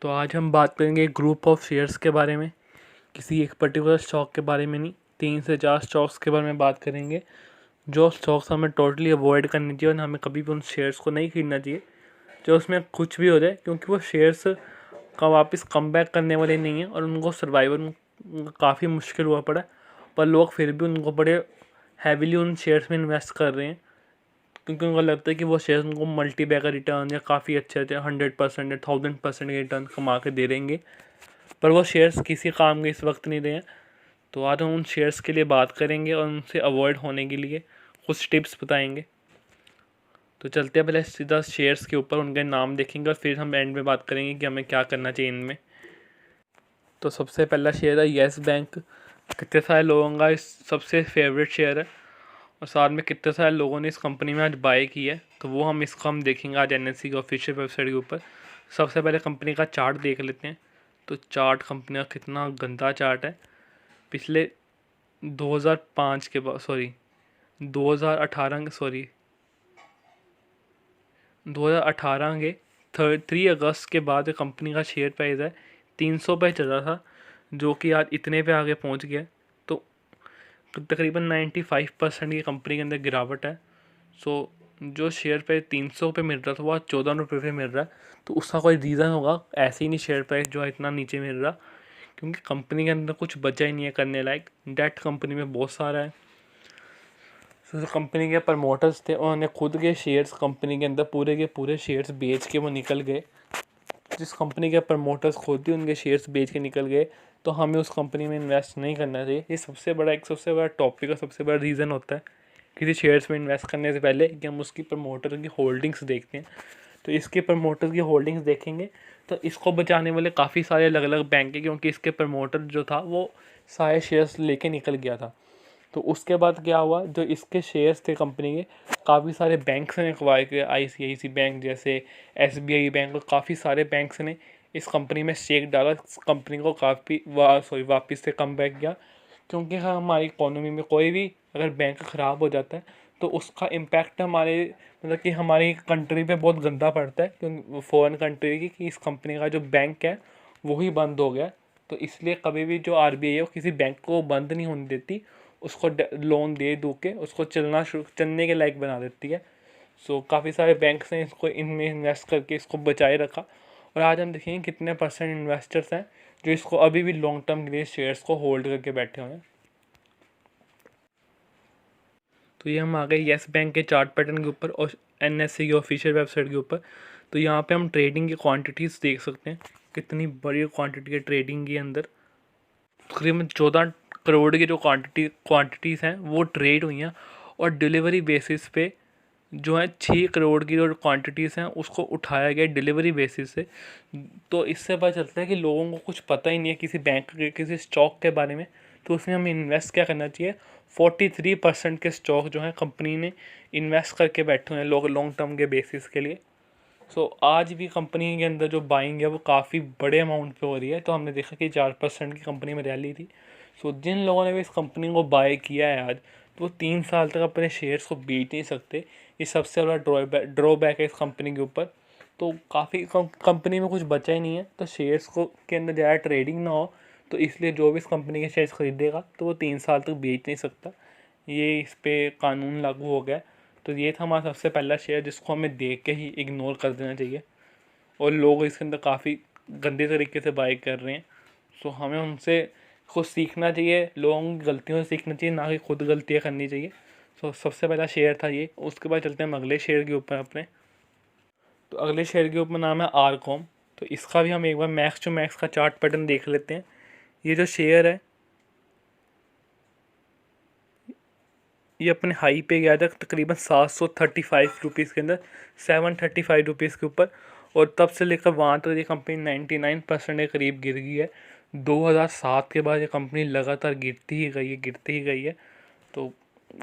तो आज हम बात करेंगे एक ग्रुप ऑफ शेयर्स के बारे में, किसी एक पर्टिकुलर स्टॉक के बारे में नहीं, 3 से 4 स्टॉक्स के बारे में बात करेंगे। जो स्टॉक्स हमें टोटली अवॉइड करनी चाहिए और हमें कभी भी उन शेयर्स को नहीं खरीदना चाहिए जो उसमें कुछ भी हो जाए, क्योंकि वो शेयर्स का वापस कम बैक करने वाले नहीं हैं और उनको सर्वाइवल काफ़ी मुश्किल हुआ पड़ा, पर लोग फिर भी उनको बड़े हैविली उन शेयर्स में इन्वेस्ट कर रहे हैं, क्योंकि उनको लगता है कि वो शेयर्स उनको मल्टी बैगर रिटर्न या काफ़ी अच्छे 100% या 1000% के रिटर्न कमा के दे देंगे। पर वो शेयर्स किसी काम के इस वक्त नहीं रहे हैं। तो आज हम उन शेयर्स के लिए बात करेंगे और उनसे अवॉइड होने के लिए कुछ टिप्स बताएंगे। तो चलते हैं पहले सीधा शेयर्स के ऊपर, उनके नाम देखेंगे और फिर हम एंड में बात करेंगे कि हमें क्या करना चाहिए इनमें। तो सबसे पहला शेयर है येस बैंक। कितने सारे लोगों का इस सबसे फेवरेट शेयर है और साथ में कितने सारे लोगों ने इस कंपनी में आज बाय की है, तो वो इसको हम देखेंगे आज एनएससी की ऑफिशियल वेबसाइट के ऊपर। सबसे पहले कंपनी का चार्ट देख लेते हैं। तो चार्ट कंपनी का कितना गंदा चार्ट है। पिछले 2005 के बाद 2018 के 3 अगस्त के बाद कंपनी का शेयर प्राइस है 300 पे चल रहा था, जो कि आज इतने पे आगे पहुंच गया। तो तकरीबन 95% की कंपनी के अंदर गिरावट है। सो जो शेयर प्राइस 300 पे मिल रहा था वो आज 14 रुपये पे मिल रहा है। तो उसका कोई रीज़न होगा, ऐसे ही नहीं शेयर प्राइस जो है इतना नीचे मिल रहा, क्योंकि कंपनी के अंदर कुछ बचा ही नहीं है करने लायक। डेट कंपनी में बहुत सारा है। तो कंपनी के प्रमोटर्स थे, उन्होंने खुद के शेयर्स कंपनी के अंदर पूरे के पूरे शेयर्स बेच के वो निकल गए। जिस कंपनी के प्रमोटर्स खुद ही उनके शेयर्स बेच के निकल गए, तो हमें उस कंपनी में इन्वेस्ट नहीं करना चाहिए। ये सबसे बड़ा टॉपिक और सबसे बड़ा रीज़न होता है किसी शेयर्स में इन्वेस्ट करने से पहले कि हम उसकी प्रमोटर की होल्डिंग्स देखते हैं। तो इसके प्रमोटर की होल्डिंग्स देखेंगे तो इसको बचाने वाले काफ़ी सारे अलग अलग बैंक है, क्योंकि इसके प्रमोटर जो था वो सारे शेयर्स लेके निकल गया था। तो उसके बाद क्या हुआ, जो इसके शेयर्स थे कंपनी के, काफ़ी सारे बैंक्स ने एक्वायर किया। ICICI बैंक जैसे, SBI बैंक और काफ़ी सारे बैंक्स ने इस कंपनी में स्टेक डाला। कंपनी को काफ़ी वापस से कम बैक किया, क्योंकि हमारी इकोनॉमी में कोई भी अगर बैंक ख़राब हो जाता है तो उसका इम्पैक्ट हमारे मतलब कि हमारी कंट्री पे बहुत गंदा पड़ता है, क्योंकि फॉरेन कंट्री की कि इस कंपनी का जो बैंक है वो ही बंद हो गया। तो इसलिए कभी भी जो RBI है वो किसी बैंक को बंद नहीं होने देती, उसको लोन दे दो के उसको चलने के लायक बना देती है। सो काफ़ी सारे बैंक्स ने इसको इनमें इन्वेस्ट करके इसको बचाए रखा। और आज हम देखेंगे कितने परसेंट इन्वेस्टर्स हैं जो इसको अभी भी लॉन्ग टर्म के लिए शेयर्स को होल्ड करके बैठे हुए हैं। तो ये हम आ गए येस बैंक के चार्ट पैटर्न के ऊपर और NSE की ऑफिशियल वेबसाइट के ऊपर। तो यहाँ पे हम ट्रेडिंग की क्वांटिटीज़ देख सकते हैं, कितनी बड़ी क्वांटिटी है ट्रेडिंग के अंदर। तकरीबन 14 करोड़ की जो क्वांटिटीज़ हैं वो ट्रेड हुई हैं, और डिलीवरी बेसिस पे जो है 6 करोड़ की जो क्वांटिटीज़ हैं उसको उठाया गया डिलीवरी बेसिस से। तो इससे पता चलता है कि लोगों को कुछ पता ही नहीं है किसी बैंक के किसी स्टॉक के बारे में। तो उसमें हमें इन्वेस्ट क्या करना चाहिए, 43% के स्टॉक जो हैं कंपनी ने इन्वेस्ट करके बैठे हुए हैं लोग लॉन्ग टर्म के बेसिस के लिए। सो आज भी कंपनी के अंदर जो बाइंग है वो काफ़ी बड़े अमाउंट पे हो रही है। तो हमने देखा कि 4% की कंपनी में रैली थी। सो जिन लोगों ने भी इस कंपनी को बाय किया है आज, तो वो 3 साल तक अपने शेयर्स को बेच नहीं सकते। ये सबसे बड़ा ड्रॉबैक है इस कंपनी के ऊपर। तो काफ़ी कंपनी में कुछ बचा ही नहीं है, तो शेयर्स को के अंदर ज़्यादा ट्रेडिंग ना हो, तो इसलिए जो भी इस कंपनी के शेयर्स खरीदेगा तो वो 3 साल तक बेच नहीं सकता। ये इस पर कानून लागू हो गया। तो ये था हमारा सबसे पहला शेयर जिसको हमें देख के ही इग्नोर कर देना चाहिए, और लोग इसके अंदर काफ़ी गंदे तरीके से बाय कर रहे हैं। सो हमें उनसे खुद सीखना चाहिए, लोगों की गलतियों से सीखना चाहिए, ना कि खुद गलतियाँ करनी चाहिए। सो सबसे पहला शेयर था ये। उसके बाद चलते हैं हम अगले शेयर के ऊपर अपने। तो अगले शेयर के ऊपर नाम है आरकॉम। तो इसका भी हम एक बार मैक्स टू मैक्स का चार्ट पैटर्न देख लेते हैं। ये जो शेयर है ये अपने हाई पे गया था तकरीबन 735 रुपीज़ के अंदर, 735 रुपीज़ के ऊपर, और तब से लेकर वहाँ तक ये कंपनी 99% के करीब गिर गई है। 2007 के बाद ये कंपनी लगातार गिरती ही गई है। तो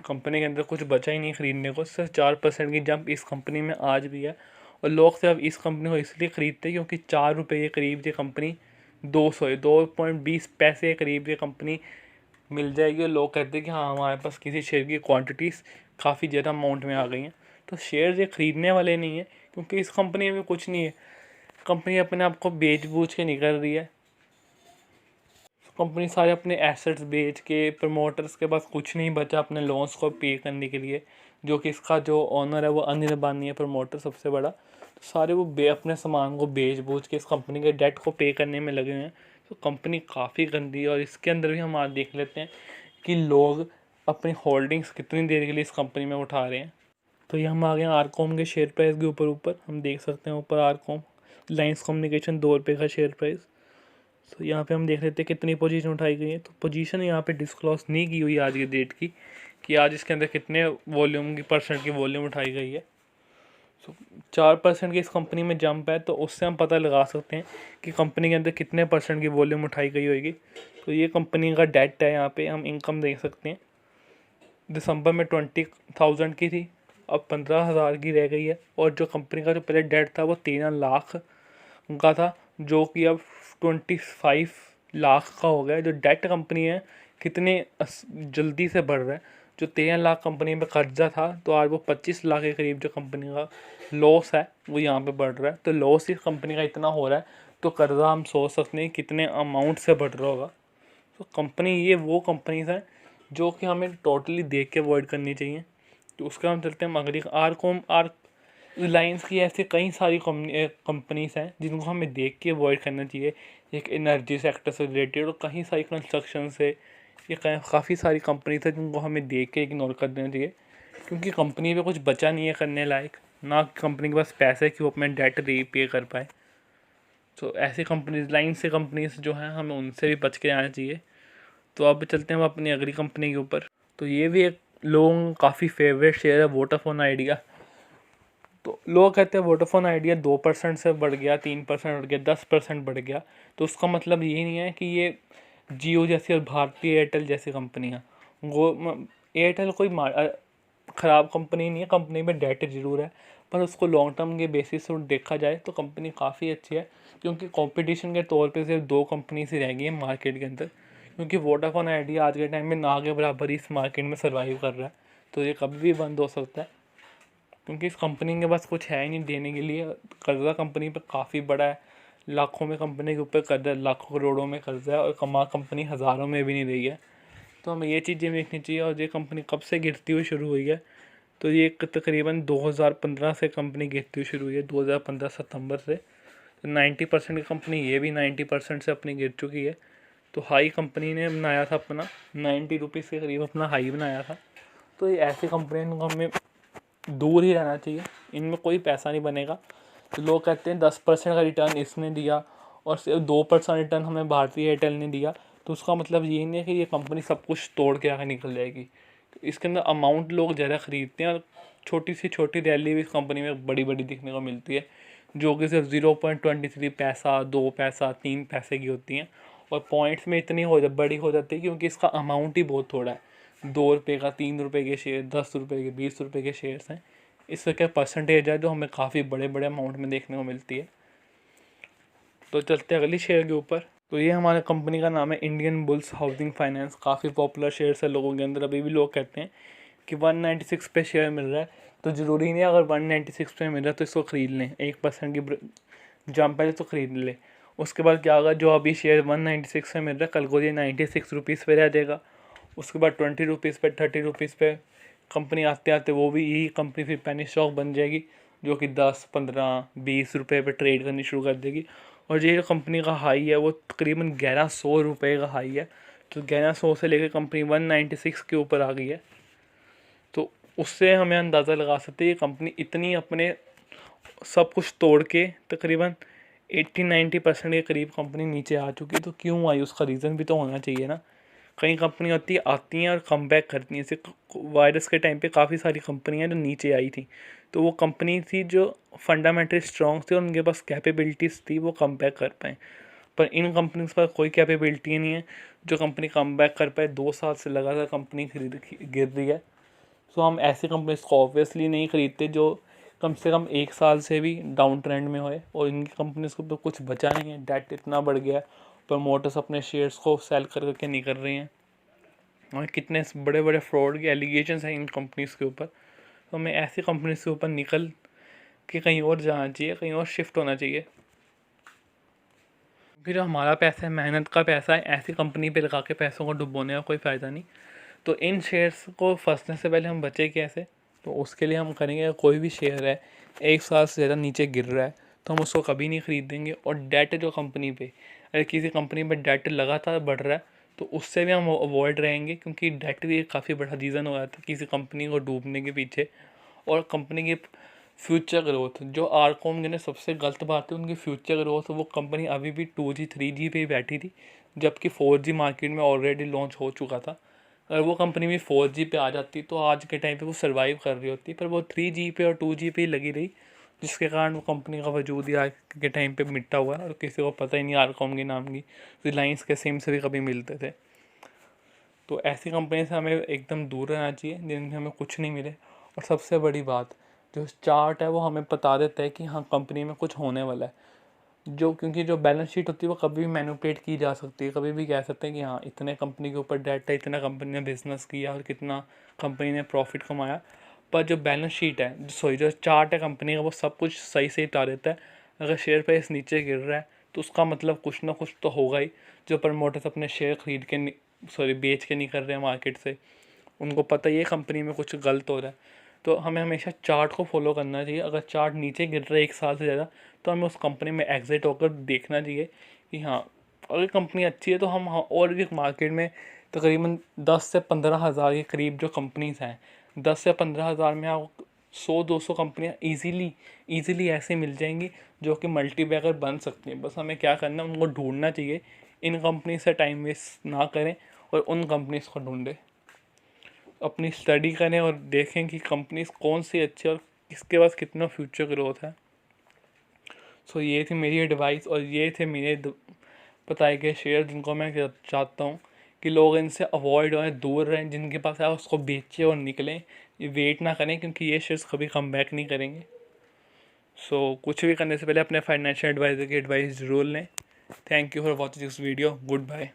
कंपनी के अंदर कुछ बचा ही नहीं खरीदने को। सिर्फ 4% की जंप इस कंपनी में आज भी है, और लोग सिर्फ इस कंपनी को इसलिए ख़रीदते हैं क्योंकि 4 रुपये के करीब ये कंपनी 2.20 पैसे के करीब ये कंपनी मिल जाएगी, और लोग कहते हैं कि हाँ हमारे पास किसी शेयर की क्वांटिटीज़ काफ़ी ज़्यादा अमाउंट में आ गई हैं। तो शेयर ये ख़रीदने वाले नहीं है, क्योंकि इस कंपनी में कुछ नहीं है। कंपनी अपने आप को बेच बूझ के निकल रही है। कंपनी सारे अपने एसेट्स बेच के, प्रमोटर्स के पास कुछ नहीं बचा अपने लोन्स को पे करने के लिए, जो कि इसका जो ओनर है वो अनिल अंबानी है, प्रमोटर सबसे बड़ा। तो सारे वो अपने सामान को बेच बूझ के इस कंपनी के डेट को पे करने में लगे हुए हैं। तो कंपनी काफ़ी गंदी है। और इसके अंदर भी हम आज देख लेते हैं कि लोग अपनी होल्डिंग्स कितनी देर के लिए इस कंपनी में उठा रहे हैं। तो ये हम आ गए आरकॉम के शेयर प्राइस के ऊपर हम देख सकते हैं ऊपर आरकॉम रिलायंस कम्युनिकेशन 2 रुपये का शेयर प्राइस। तो यहाँ पे हम देख लेते हैं कितनी पोजीशन उठाई गई है। तो पोजीशन यहाँ पे डिस्क्लोज नहीं की हुई आज की डेट की, कि आज इसके अंदर कितने वॉल्यूम की परसेंट की वॉल्यूम उठाई गई है। तो 4% की इस कंपनी में जंप है, तो उससे हम पता लगा सकते हैं कि कंपनी के अंदर कितने परसेंट की वॉल्यूम उठाई गई होगी। तो ये कंपनी का डेट है। यहाँ पे हम इनकम देख सकते हैं, दिसंबर में 20,000 की थी, अब 15,000 की रह गई है। और जो कंपनी का जो पहले डेट था वो 13 लाख का था, जो कि अब 25 लाख का हो गया। जो डेट कंपनी है कितने जल्दी से बढ़ रहा है। जो 13 लाख कंपनी में कर्जा था, तो आज वो 25 लाख के करीब जो कंपनी का लॉस है वो यहाँ पे बढ़ रहा है। तो लॉस इस कंपनी का इतना हो रहा है, तो कर्जा हम सोच सकते हैं कितने अमाउंट से बढ़ रहा होगा। तो कंपनी, ये वो कंपनीज हैं जो कि हमें टोटली देख के अवॉइड करनी चाहिए। तो उसका हम चलते हैं अगली रिलायंस की ऐसे कई सारी कंपनीज हैं जिनको हमें देख के अवॉइड करना चाहिए। एक एनर्जी सेक्टर से रिलेटेड और कहीं सारी कंस्ट्रक्शन से, ये काफ़ी सारी कंपनीज हैं जिनको हमें देख के इग्नोर कर देना चाहिए, क्योंकि कंपनी पे कुछ बचा नहीं है करने लायक, ना कंपनी के पास पैसे कि वो अपने डेट रीपे कर पाए। तो ऐसी कंपनीज, रिलायंस से कंपनीज जो हैं, हमें उनसे भी बच के आना चाहिए। तो अब चलते हैं हम अपनी अगली कंपनी के ऊपर। तो ये भी एक लोगों का काफ़ी फेवरेट शेयर है, वोडाफोन आइडिया। तो लोग कहते हैं वोडाफोन आइडिया 2% से बढ़ गया, 3% बढ़ गया, 10% बढ़ गया। तो उसका मतलब ये नहीं है कि ये जियो जैसी और भारतीय एयरटेल जैसी कंपनियाँ, वो एयरटेल कोई ख़राब कंपनी नहीं है, कंपनी में डेट ज़रूर है, पर उसको लॉन्ग टर्म के बेसिस से देखा जाए तो कंपनी काफ़ी अच्छी है। क्योंकि कंपटीशन के तौर पे सिर्फ 2 कंपनी ही रह गई है मार्केट के अंदर, क्योंकि वोडाफोन आइडिया आज के टाइम में ना के बराबर ही इस मार्केट में सर्वाइव कर रहा है। तो ये कभी भी बंद हो सकता है, क्योंकि इस कंपनी के पास कुछ है ही नहीं देने के लिए। कर्जा कंपनी पर काफ़ी बड़ा है, लाखों में कंपनी के ऊपर कर्जा, लाखों करोड़ों में कर्जा है, और कमा कंपनी हज़ारों में भी नहीं रही है। तो हमें ये चीज़ें देखनी चाहिए। और ये कंपनी कब से गिरती हुई शुरू हुई है, तो ये तकरीबन 2015 से कंपनी गिरती हुई शुरू हुई है, 2015 सितंबर से। तो 90% की कंपनी, ये भी 90% से अपनी गिर चुकी है। तो हाई कंपनी ने बनाया था अपना 90 रुपीज़ के करीब अपना हाई बनाया था। तो ये ऐसी कंपनी को हमें दूर ही रहना चाहिए, इनमें कोई पैसा नहीं बनेगा। तो लोग कहते हैं 10% का रिटर्न इसने दिया और सिर्फ 2% रिटर्न हमें भारतीय एयरटेल ने दिया। तो उसका मतलब ये नहीं है कि ये कंपनी सब कुछ तोड़ के आगे निकल जाएगी। तो इसके अंदर अमाउंट लोग ज़्यादा ख़रीदते हैं, और छोटी सी छोटी रैली भी इस कंपनी में बड़ी बड़ी दिखने को मिलती है, जो कि सिर्फ 0.23 पैसा, 2 पैसा, 3 पैसे की होती हैं। और पॉइंट्स में इतनी बड़ी हो जाती है क्योंकि इसका अमाउंट ही बहुत थोड़ा है। 2 रुपये का, 3 रुपये के शेयर, 10 रुपये के, 20 रुपये के शेयर्स हैं। इसका क्या परसेंटेज है जो हमें काफ़ी बड़े बड़े अमाउंट में देखने को मिलती है। तो चलते हैं अगली शेयर के ऊपर। तो ये हमारे कंपनी का नाम है इंडियन बुल्स हाउसिंग फाइनेंस। काफ़ी पॉपुलर शेयर है लोगों के अंदर। अभी भी लोग कहते हैं कि 196 पे शेयर मिल रहा है, तो ज़रूरी नहीं अगर 196 पे मिल रहा है तो इसको ख़रीद लें। 1% की जंप है तो ख़रीद लें। उसके बाद क्या होगा, जो अभी शेयर 196 पे मिल रहा है, कल को ये 96 रुपीज़ पे रह जाएगा। उसके बाद 20 रुपीज़ पे, 30 रुपीज़ पे कंपनी आते आते वो भी यही कंपनी फिर पेनी स्टॉक बन जाएगी, जो कि 10, 15, 20 रुपये पर ट्रेड करनी शुरू कर देगी। और ये जो कंपनी का हाई है वो तकरीबन 1100 रुपये का हाई है। तो 1100 से लेकर कंपनी 196 के ऊपर आ गई है। तो उससे हमें अंदाज़ा लगा सकते हैं ये कंपनी इतनी अपने सब कुछ तोड़ के तकरीबन 80-90% के करीब कंपनी नीचे आ चुकी है। तो क्यों आई, उसका रीज़न भी तो होना चाहिए ना। कई कंपनी होती है, आती हैं और कम बैक करती हैं। जैसे वायरस के टाइम पे काफ़ी सारी कंपनियां जो नीचे आई थी, तो वो कंपनी थी जो फंडामेंटली स्ट्रॉन्ग थी और उनके पास कैपेबिलिटीज़ थी, वो कम बैक कर पाएँ। पर इन कंपनीज के पास कोई कैपेबिलिटी नहीं है जो कंपनी कम बैक कर पाए। 2 साल से लगातार कंपनी गिर रही है। तो हम ऐसी कंपनीज को ऑब्वियसली नहीं खरीदते जो कम से कम 1 साल से भी डाउन ट्रेंड में होए। और इनकी कंपनीज को तो कुछ बचा नहीं है, डेट इतना बढ़ गया है, प्रमोटर्स अपने शेयर्स को सेल कर करके नहीं कर रहे हैं, और कितने बड़े बड़े फ्रॉड के एलिगेशंस हैं इन कंपनीज़ के ऊपर। तो हमें ऐसी कंपनीज़ के ऊपर निकल के कहीं और जाना चाहिए, कहीं और शिफ्ट होना चाहिए। क्योंकि जो हमारा पैसा है, मेहनत का पैसा है, ऐसी कंपनी पे लगा के पैसों को डुबोने का कोई फ़ायदा नहीं। तो इन शेयर्स को फंसने से पहले हम बचे कैसे? तो उसके लिए हम करेंगे, कोई भी शेयर है 1 साल से ज़्यादा नीचे गिर रहा है तो हम उसको कभी नहीं ख़रीदेंगे। और डेट जो कंपनी पे, अगर किसी कंपनी पे डेट लगातार बढ़ रहा है तो उससे भी हम अवॉइड रहेंगे, क्योंकि डेट भी एक काफ़ी बड़ा रीज़न हो जाता है किसी कंपनी को डूबने के पीछे। और कंपनी की फ्यूचर ग्रोथ, जो आरकॉम ने सबसे गलत बात है उनकी फ्यूचर ग्रोथ, वो कंपनी अभी भी 2G 3G पे ही बैठी थी, जबकि 4G मार्केट में ऑलरेडी लॉन्च हो चुका था। अगर वो कंपनी भी 4G पे आ जाती तो आज के टाइम पे वो सर्वाइव कर रही होती, पर वो 3G पे और 2G पे ही लगी रही, जिसके कारण वो कंपनी का वजूद ही आज के टाइम पे मिटा हुआ है और किसी को पता ही नहीं आरकॉम के नाम की। रिलायंस के सिम से भी कभी मिलते थे। तो ऐसी कंपनी से हमें एकदम दूर रहना चाहिए जिनमें हमें कुछ नहीं मिले। और सबसे बड़ी बात, जो चार्ट है वो हमें बता देता है कि हाँ कंपनी में कुछ होने वाला है। क्योंकि जो बैलेंस शीट होती है वो कभी भी मैनिपुलेट की जा सकती है, कभी भी कह सकते हैं कि हाँ इतने कंपनी के ऊपर डेट है, इतना कंपनी ने बिजनेस किया और कितना कंपनी ने प्रॉफिट कमाया। पर जो बैलेंस शीट है, जो चार्ट है कंपनी का, वो सब कुछ सही सही बता देता है। अगर शेयर प्राइस नीचे गिर रहा है तो उसका मतलब कुछ ना कुछ तो होगा ही। जो प्रमोटर्स अपने शेयर खरीद के बेच के नहीं कर रहे हैं मार्केट से, उनको पता ही है कंपनी में कुछ गलत हो रहा है। तो हमें हमेशा चार्ट को फॉलो करना चाहिए। अगर चार्ट नीचे गिर रहा है 1 साल से ज़्यादा तो हमें उस कंपनी में एग्जिट होकर देखना चाहिए कि हाँ अगर कंपनी अच्छी है तो हम, हाँ, और भी मार्केट में तकरीबन 10 से 15 हज़ार के करीब जो कंपनीज़ हैं, 10 से 15 हज़ार में आप 100-200 कंपनियाँ ईज़िली ऐसे मिल जाएंगी जो कि मल्टीबैगर बन सकती हैं। बस हमें क्या करना है, उनको ढूंढना चाहिए। इन कंपनी से टाइम वेस्ट ना करें और उन कंपनीज़ को ढूंढें। अपनी स्टडी करें और देखें कि कंपनीज कौन सी अच्छी है और किसके पास कितना फ्यूचर ग्रोथ है। सो ये थी मेरी एडवाइस और ये थे मेरे बताए गए शेयर, जिनको मैं चाहता हूँ कि लोग इनसे अवॉइड और दूर रहें। जिनके पास है उसको बेचें और निकलें, ये वेट ना करें, क्योंकि ये शेयर्स कभी कम बैक नहीं करेंगे। सो कुछ भी करने से पहले अपने फाइनेंशियल एडवाइज़र की एडवाइस ज़रूर लें। Thank you for watching this video. Good bye.